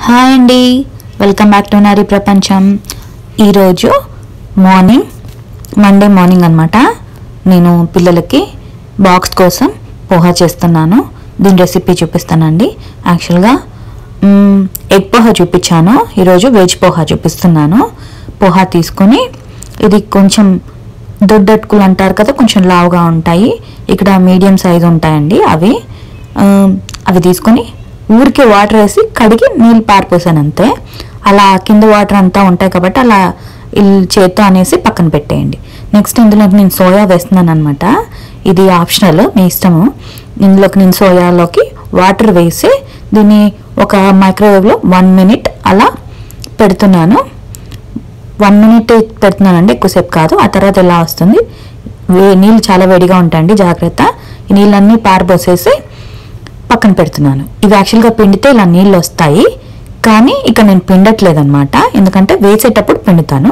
Hi అండి, welcome back to నారీ ప్రపంచం. ఈరోజు మండే మార్నింగ్ అనమాట. నేను పిల్లలకి బాక్స్ కోసం పోహా చేస్తున్నాను. దీని రెసిపీ చూపిస్తానండి. యాక్చువల్గా ఎగ్ పోహా చూపించాను, ఈరోజు వెజ్ పోహా చూపిస్తున్నాను. పోహా తీసుకొని ఇది కొంచెం దొడ్డట్టుకులు అంటారు కదా, కొంచెం లావుగా ఉంటాయి. ఇక్కడ మీడియం సైజు ఉంటాయండి. అవి తీసుకొని ఊరికే వాటర్ వేసి కడిగి నీళ్ళు పారిపోసాను అంతే. అలా కింద వాటర్ అంతా ఉంటాయి కాబట్టి అలా చేత్తో అనేసి పక్కన పెట్టేయండి. నెక్స్ట్ ఇందులోకి నేను సోయా వేస్తున్నాను అనమాట. ఇది ఆప్షనల్, మీ ఇష్టము. ఇందులోకి నేను సోయాలోకి వాటర్ వేసి దీన్ని ఒక మైక్రోవేవ్లో 1 minute అలా పెడుతున్నాను. 1 minute పెడుతున్నానండి, ఎక్కువసేపు కాదు. ఆ తర్వాత ఎలా వస్తుంది, నీళ్ళు చాలా వేడిగా ఉంటాయండి, జాగ్రత్త. ఈ నీళ్ళన్నీ పారబోసేసి పక్కన పెడుతున్నాను. ఇవి యాక్చువల్గా పిండితే ఇలా నీళ్ళు వస్తాయి, కానీ ఇక్కడ నేను పిండట్లేదనమాట, ఎందుకంటే వేసేటప్పుడు పిండుతాను.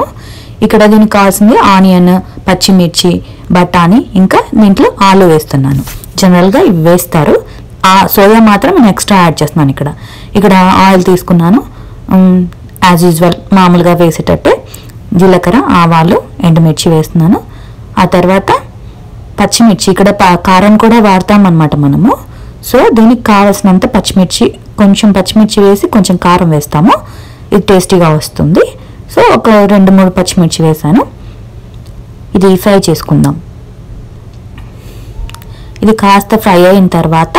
ఇక్కడ దీనికి కావాల్సింది ఆనియన్, పచ్చిమిర్చి, బఠానీ, ఇంకా దీంట్లో ఆలు వేస్తున్నాను. జనరల్గా ఇవి వేస్తారు. ఆ సోయా మాత్రం నేను ఎక్స్ట్రా యాడ్ చేస్తున్నాను. ఇక్కడ ఆయిల్ తీసుకున్నాను, యాజ్ యూజువల్ మామూలుగా వేసేటట్టే. జీలకర్ర, ఆవాలు, ఎండుమిర్చి వేస్తున్నాను. ఆ తర్వాత పచ్చిమిర్చి, ఇక్కడ కారం కూడా వాడతామన్నమాట మనము. సో దీనికి కావాల్సినంత పచ్చిమిర్చి, కొంచెం పచ్చిమిర్చి వేసి కొంచెం కారం వేస్తాము, ఇది టేస్టీగా వస్తుంది. సో ఒక 2-3 పచ్చిమిర్చి వేసాను. ఇది ఫ్రై చేసుకుందాం. ఇది కాస్త ఫ్రై అయిన తర్వాత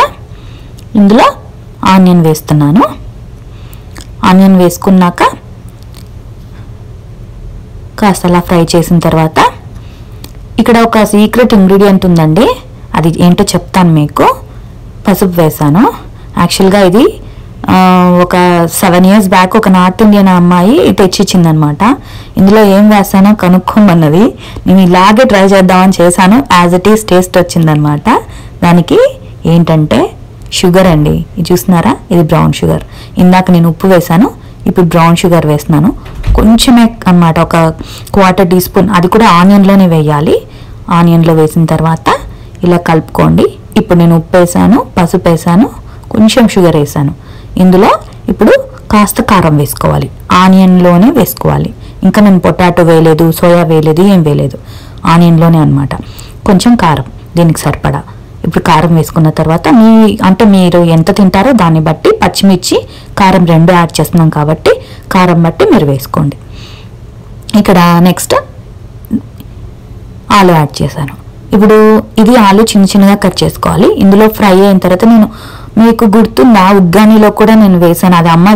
ఇందులో ఆనియన్ వేస్తున్నాను. ఆనియన్ వేసుకున్నాక కాస్త అలా ఫ్రై చేసిన తర్వాత ఇక్కడ ఒక సీక్రెట్ ఇంగ్రీడియంట్ ఉందండి, అది ఏంటో చెప్తాను మీకు. పసుపు వేసాను. యాక్చువల్గా ఇది ఒక 7 years బ్యాక్ ఒక నార్త్ ఇండియన్ అమ్మాయి తెచ్చిచ్చిందనమాట. ఇందులో ఏం వేస్తానో కనుక్కోమన్నది. నేను ఇలాగే ట్రై చేద్దామని చేశాను. యాజ్ ఇట్ ఈస్ టేస్ట్ వచ్చిందనమాట. దానికి ఏంటంటే షుగర్ అండి. ఇది చూస్తున్నారా, ఇది బ్రౌన్ షుగర్. ఇందాక నేను ఉప్పు వేసాను, ఇప్పుడు బ్రౌన్ షుగర్ వేస్తున్నాను. కొంచెమే అన్నమాట, ఒక 1/4 teaspoon. అది కూడా ఆనియన్లోనే వేయాలి. ఆనియన్లో వేసిన తర్వాత ఇలా కలుపుకోండి. ఇప్పుడు నేను ఉప్పు వేసాను, పసుపు వేసాను, కొంచెం షుగర్ వేసాను. ఇందులో ఇప్పుడు కాస్త కారం వేసుకోవాలి, ఆనియన్లోనే వేసుకోవాలి. ఇంకా నేను పొటాటో వేయలేదు, సోయా వేయలేదు, ఏం వేయలేదు, ఆనియన్లోనే అనమాట. కొంచెం కారం దీనికి సరిపడా. ఇప్పుడు కారం వేసుకున్న తర్వాత మీరు ఎంత తింటారో దాన్ని బట్టి, పచ్చిమిర్చి కారం 2 యాడ్ చేస్తున్నాం కాబట్టి కారం బట్టి మీరు వేసుకోండి. ఇక్కడ నెక్స్ట్ ఆలు యాడ్ చేశాను. ఇప్పుడు ఇది ఆలు చిన్నగా కట్ చేసుకోవాలి. ఇందులో ఫ్రై అయిన తర్వాత నేను, మీకు గుర్తుందా, ఉగ్గానిలో కూడా నేను వేసాను. అది అమ్మ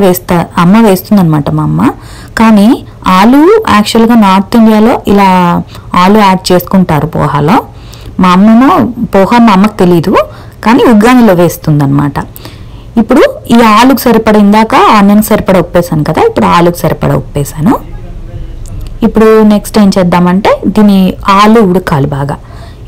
వేస్తుంది అనమాట, మా అమ్మ. కానీ ఆలు యాక్చువల్గా నార్త్ ఇండియాలో ఇలా ఆలు యాడ్ చేసుకుంటారు పోహాలో. మా అమ్మకు తెలీదు, కానీ ఉగ్గానిలో వేస్తుంది అనమాట. ఇప్పుడు ఈ ఆలుకు సరిపడ, ఇందాక ఆనియన్కి సరిపడ ఉప్పేసాను కదా, ఇప్పుడు ఆలుకు సరిపడ ఉప్పేసాను. ఇప్పుడు నెక్స్ట్ ఏం చేద్దామంటే, దీని ఆలు ఉడకాలి బాగా.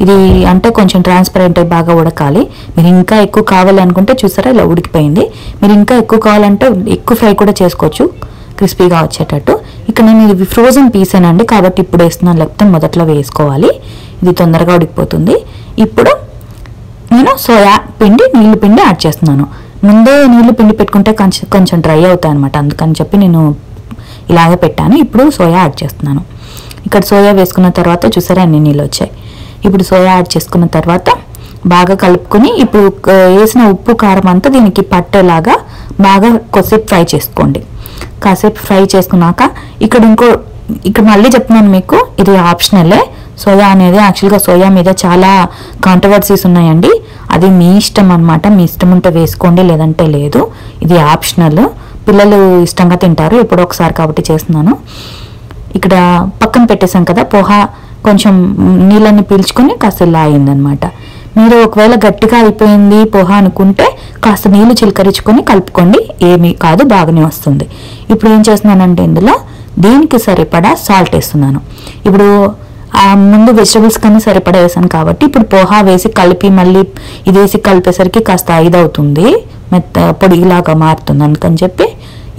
ఇది అంటే కొంచెం ట్రాన్స్పరెంట్ అయి బాగా ఉడకాలి. మీరు ఇంకా ఎక్కువ కావాలి అనుకుంటే, చూసారా ఇలా ఉడికిపోయింది. మీరు ఇంకా ఎక్కువ కావాలంటే ఎక్కువ ఫ్రై కూడా చేసుకోవచ్చు, క్రిస్పీగా వచ్చేటట్టు. ఇక్కడ నేను ఇది ఫ్రోజన్ పీసేనండి కాబట్టి ఇప్పుడు వేస్తున్నాను, లేకపోతే మొదట్లో వేసుకోవాలి. ఇది తొందరగా ఉడికిపోతుంది. ఇప్పుడు నేను సోయా పిండి, నీళ్ళు పిండి యాడ్ చేస్తున్నాను. ముందే నీళ్ళు పిండి పెట్టుకుంటే కొంచెం డ్రై అవుతాయి అనమాట, అందుకని చెప్పి నేను ఇలాగే పెట్టాను. ఇప్పుడు సోయా యాడ్ చేస్తున్నాను. ఇక్కడ సోయా వేసుకున్న తర్వాత చూసారా అన్ని నీళ్ళు వచ్చాయి. ఇప్పుడు సోయా యాడ్ చేసుకున్న తర్వాత బాగా కలుపుకొని, ఇప్పుడు వేసిన ఉప్పు కారం అంతా దీనికి పట్టేలాగా బాగా కొద్దిసేపు ఫ్రై చేసుకోండి. కాసేపు ఫ్రై చేసుకున్నాక ఇక్కడ మళ్ళీ చెప్తున్నాను మీకు, ఇది ఆప్షనలే. సోయా అనేది యాక్చువల్గా సోయా మీద చాలా కాంట్రవర్సీస్ ఉన్నాయండి. అది మీ ఇష్టం అనమాట, మీ ఇష్టం ఉంటే వేసుకోండి, లేదంటే లేదు. ఇది ఆప్షనల్, పిల్లలు ఇష్టంగా తింటారు. ఎప్పుడో ఒకసారి కాబట్టి చేస్తున్నాను. ఇక్కడ పక్కన పెట్టేసాం కదా పోహా, కొంచెం నీళ్ళని పీల్చుకొని కాస్త ఇలా అయిందనమాట. మీరు ఒకవేళ గట్టిగా అయిపోయింది పోహా అనుకుంటే కాస్త నీళ్ళు చిలకరించుకొని కలుపుకోండి, ఏమీ కాదు, బాగానే వస్తుంది. ఇప్పుడు ఏం చేస్తున్నానంటే, ఇందులో దీనికి సరిపడా సాల్ట్ వేస్తున్నాను. ఇప్పుడు ముందు వెజిటబుల్స్ కన్నా సరిపడా వేసాను కాబట్టి ఇప్పుడు పోహా వేసి కలిపి మళ్ళీ ఇది వేసి కలిపేసరికి కాస్త అవుతుంది, పొడిలాగా మారుతుంది. అందుకని చెప్పి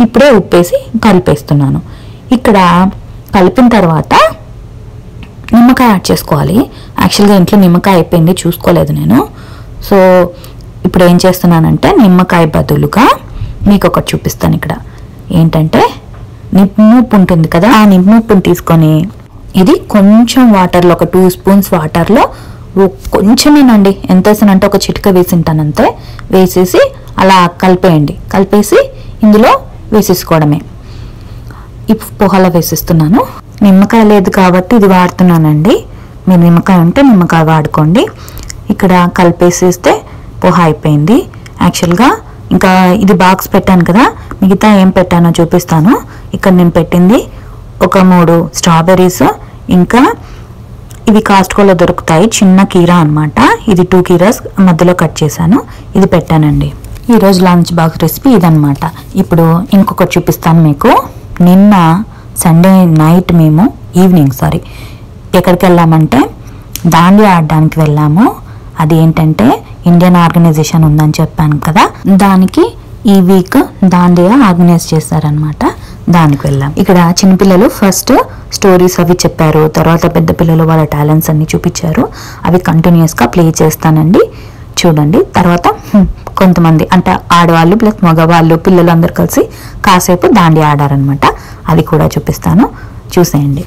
ఇప్పుడే ఉప్పేసి కలిపేస్తున్నాను. ఇక్కడ కలిపిన తర్వాత నిమ్మకాయ యాడ్ చేసుకోవాలి. యాక్చువల్గా ఇంట్లో నిమ్మకాయ అయిపోయింది, చూసుకోలేదు నేను. సో ఇప్పుడు ఏం చేస్తున్నానంటే, నిమ్మకాయ బదులుగా మీకు ఒకటి చూపిస్తాను. ఇక్కడ ఏంటంటే నిప్పు ఉంటుంది కదా, ఆ నిప్పుని తీసుకొని ఇది కొంచెం వాటర్లో, ఒక 2 స్పూన్స్ వాటర్లో కొంచెమేనండి, ఎంత వేసానంటే ఒక చిటిక వేసింటాను అంతే, వేసేసి అలా కలిపేయండి. కలిపేసి ఇందులో వేసేసుకోవడమే. ఈ పోహాలో వేసేస్తున్నాను. నిమ్మకాయ లేదు కాబట్టి ఇది వాడుతున్నానండి. మీరు నిమ్మకాయ ఉంటే నిమ్మకాయ వాడుకోండి. ఇక్కడ కలిపేసేస్తే పోహా అయిపోయింది. యాక్చువల్గా ఇంకా ఇది బాక్స్ పెట్టాను కదా, మిగతా ఏం పెట్టానో చూపిస్తాను. ఇక్కడ నేను పెట్టింది ఒక 3 స్ట్రాబెర్రీస్, ఇంకా ఇవి కాస్ట్కోలో దొరుకుతాయి, చిన్న కీరా అనమాట. ఇది 2 కీరాస్ మధ్యలో కట్ చేశాను, ఇది పెట్టానండి. ఈరోజు లంచ్ బాక్స్ రెసిపీ ఇదనమాట. ఇప్పుడు ఇంకొకటి చూపిస్తాను మీకు. నిన్న సండే నైట్ మేము ఎక్కడికి వెళ్ళామంటే దాండియా ఆడడానికి వెళ్ళాము. అది ఏంటంటే ఇండియన్ ఆర్గనైజేషన్ ఉందని చెప్పాను కదా, దానికి ఈ వీక్ దాండియా ఆర్గనైజ్ చేశారనమాట. దానికి వెళ్ళాం. ఇక్కడ చిన్నపిల్లలు ఫస్ట్ స్టోరీస్ అవి చెప్పారు, తర్వాత పెద్ద పిల్లలు వాళ్ళ టాలెంట్స్ అన్ని చూపించారు. అవి కంటిన్యూస్గా ప్లే చేస్తానండి, చూడండి. తర్వాత కొంతమంది అంటే ఆడవాళ్ళు ప్లస్ మగవాళ్ళు పిల్లలు అందరు కలిసి కాసేపు దాండియా ఆడారనమాట. అది కూడా చూపిస్తాను, చూసేయండి.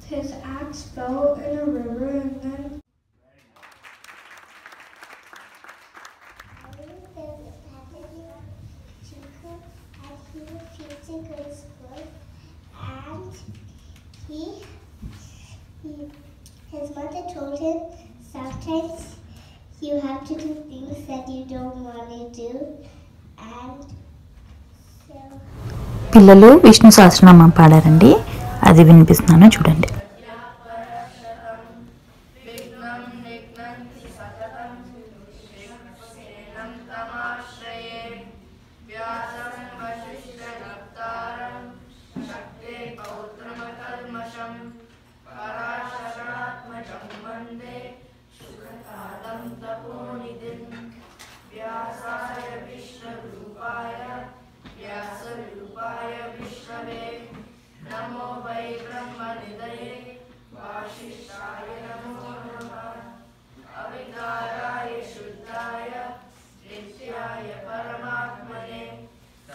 His axe fell in a river and then he refused to go to school, and his mother told him sometimes you have to do things that you don't want to do, and so పిల్లలు విష్ణు సహస్రనామం పాడారండి, అది వినిపిస్తున్నాను చూడండి. नमो वै ब्रह्मनिधये वासिष्ठाय नमो नमः अविकाराय शुद्धाय नित्याय परमात्मने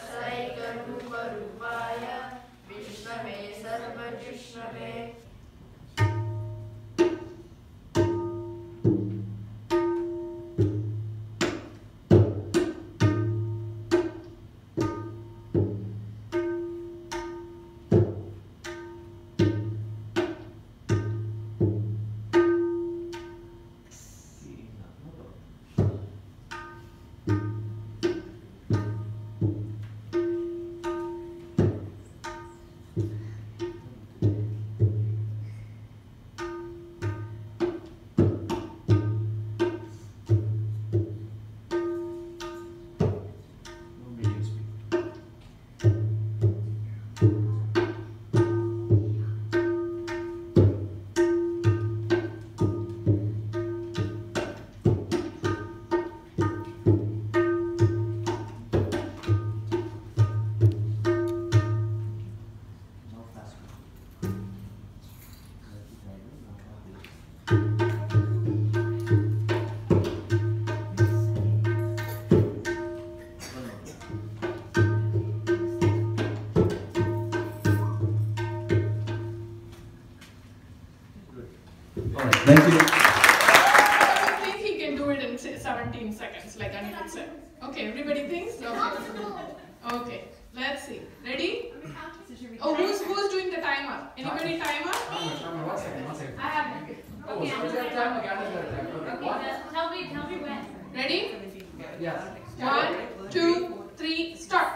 सदैकरूपरूपाय विष्णवे सर्वजिष्णवे Thank you. I think he can do it in 17 seconds, like Anika said. Okay, everybody thinks? Okay, let's see. Ready? Oh, who's doing the timer? Anybody timer? One second. I have it. Okay, Tell me when. Ready? yes. 1, 2, 3, start.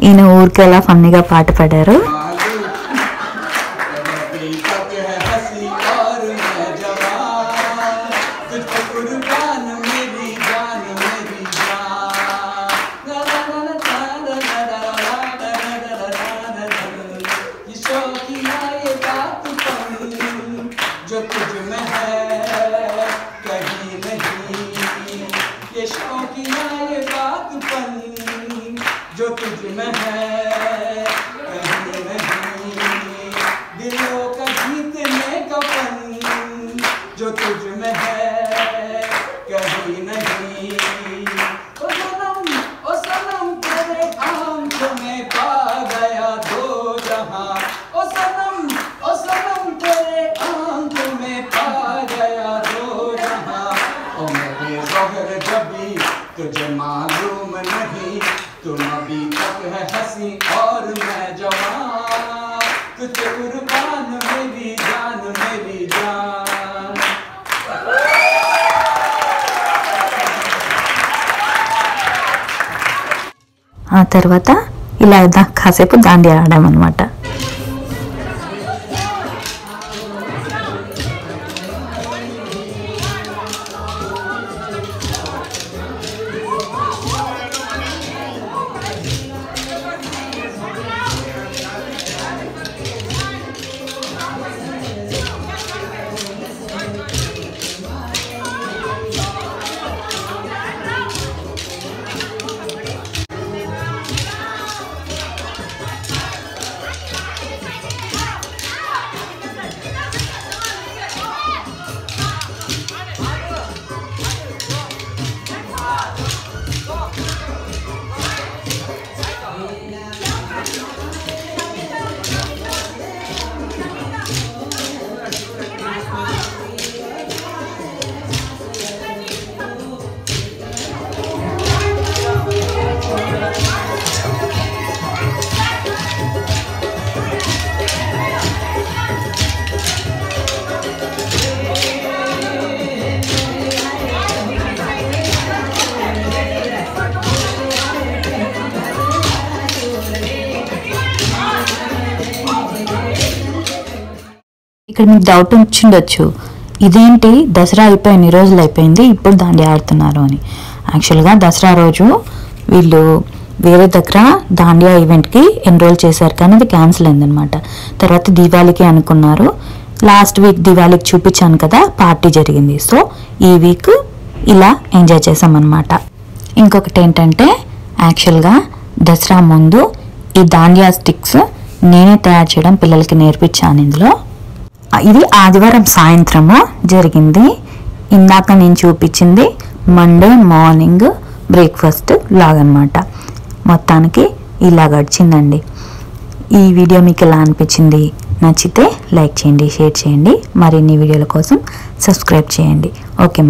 ఈయన ఊరికి ఎలా ఫన్నీగా పాట పాడారు. जो तुझ में है कहीं नहीं, दिलों का जीतने का फन जो तुझ में है कहीं नहीं। ओ सनम तेरे आंखों में पा गया दो जहां, ओ सनम तेरे आंखों में पा गया दो जहां। ओ मेरे ज़ोहर जबी तुझे मालूम नहीं, तुम अभी तक है हंसी और मैं जवान, तुझे कुर्बान मेरी जान मेरी जान। ఆ తర్వాత ఇలా కాసేపు దాండియా ఆడామన్నమాట. ఇక్కడ మీకు డౌట్ వచ్చిండొచ్చు, ఇదేంటి దసరా అయిపోయి ఎన్ని రోజులు అయిపోయింది ఇప్పుడు దాండియా ఆడుతున్నారు అని. యాక్చువల్గా దసరా రోజు వీళ్ళు వేరే దగ్గర దాండియా ఈవెంట్కి ఎన్రోల్ చేశారు, కానీ అది క్యాన్సిల్ అయిందనమాట. తర్వాత దీవాళికి అనుకున్నారు. లాస్ట్ వీక్ దీవాళికి చూపించాను కదా, పార్టీ జరిగింది. సో ఈ వీక్ ఇలా ఎంజాయ్ చేసామన్నమాట. ఇంకొకటి ఏంటంటే యాక్చువల్గా దసరా ముందు ఈ దాండియా స్టిక్స్ నేనే తయారు చేయడం పిల్లలకి నేర్పించాను. ఇందులో ఇది ఆదివారం సాయంత్రము జరిగింది. ఇందాక నేను చూపించింది మండే మార్నింగ్ బ్రేక్ఫాస్ట్ లాగనమాట. మొత్తానికి ఇలా గడిచిందండి. ఈ వీడియో మీకు ఎలా అనిపించింది? నచ్చితే లైక్ చేయండి, షేర్ చేయండి, మరిన్ని వీడియోల కోసం సబ్స్క్రైబ్ చేయండి. ఓకే,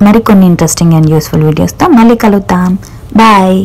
మరి కొన్ని ఇంట్రెస్టింగ్ అండ్ యూస్ఫుల్ వీడియోస్తో మళ్ళీ కలుద్దాం. బాయ్.